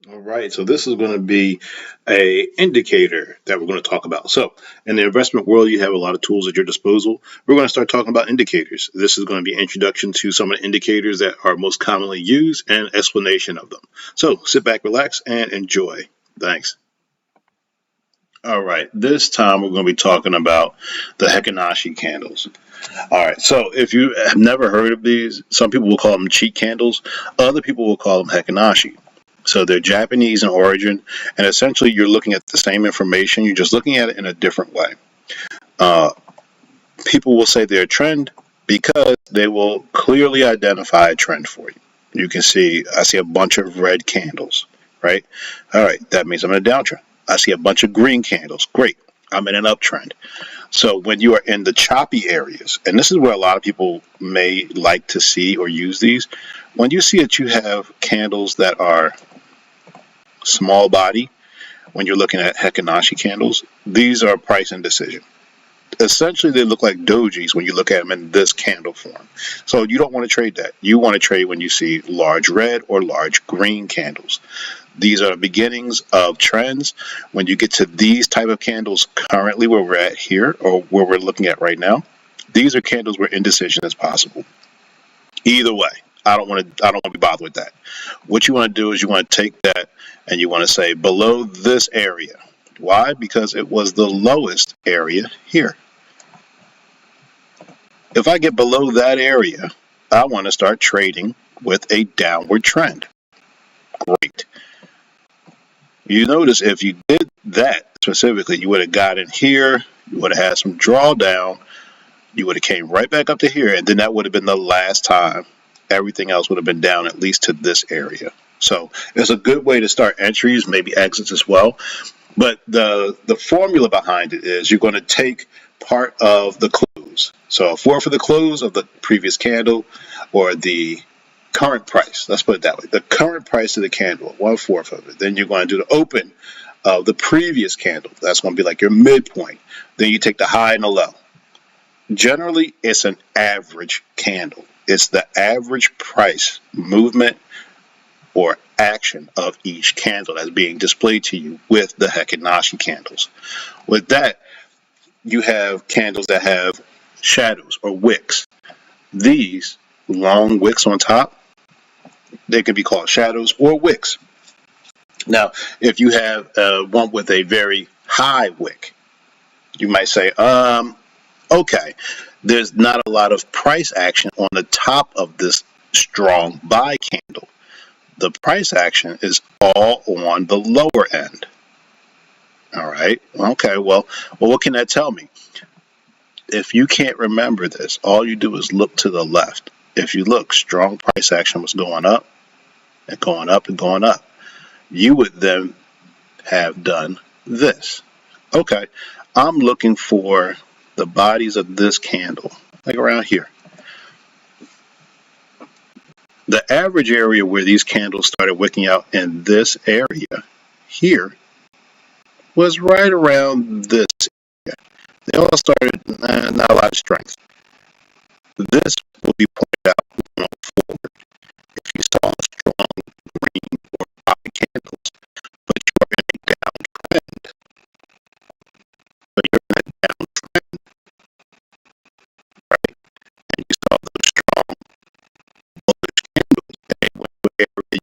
All right, so this is going to be a indicator that we're going to talk about. So, in the investment world, you have a lot of tools at your disposal. We're going to start talking about indicators. This is going to be an introduction to some of the indicators that are most commonly used and explanation of them. So, sit back, relax, and enjoy. Thanks. All right, this time we're going to be talking about the Heikin Ashi candles. All right, so if you have never heard of these, some people will call them cheat candles, other people will call them Heikin Ashi. So they're Japanese in origin, and essentially you're looking at the same information, you're just looking at it in a different way. Uh, People will say they're a trend because they will clearly identify a trend for you. You can see, I see a bunch of red candles, right? All right, that means I'm in a downtrend. I see a bunch of green candles. Great, I'm in an uptrend. So when you are in the choppy areas, and this is where a lot of people may like to see or use these, when you see that you have candles that are small body, when you're looking at Heikin Ashi candles, these are price indecision. Essentially, they look like dojis when you look at them in this candle form. So you don't want to trade that. You want to trade when you see large red or large green candles. These are the beginnings of trends. When you get to these type of candles currently where we're at here or where we're looking at right now, these are candles where indecision is possible. Either way, I don't want to be bothered with that. What you want to do is you want to take that and you want to say below this area. Why? Because it was the lowest area here. If I get below that area, I want to start trading with a downward trend. Great. You notice if you did that specifically, you would have got in here, you would have had some drawdown, you would have came right back up to here, and then that would have been the last time. Everything else would have been down at least to this area. So it's a good way to start entries, maybe exits as well. But the formula behind it is you're going to take part of the close. So a fourth of the close of the previous candle, or the current price. Let's put it that way. The current price of the candle, one fourth of it. Then you're going to do the open of the previous candle. That's going to be like your midpoint. Then you take the high and the low. Generally, it's an average candle. It's the average price movement or action of each candle that's being displayed to you with the Heikin Ashi candles. With that, you have candles that have shadows or wicks. These long wicks on top, they can be called shadows or wicks. Now, if you have one with a very high wick, you might say, okay, there's not a lot of price action on the top of this strong buy candle. The price action is all on the lower end. All right. Okay. Well, what can that tell me? If you can't remember this, all you do is look to the left. If you look, strong price action was going up and going up and going up. You would then have done this. Okay. I'm looking for the bodies of this candle, like around here. The average area where these candles started wicking out in this area here was right around this area. They all started not a lot of strength. This will be pointed out going forward. If you saw strong green or high candles, but you are in a downtrend, but you're in a downtrend, right? And you saw those strong bullish candles, and they went to an area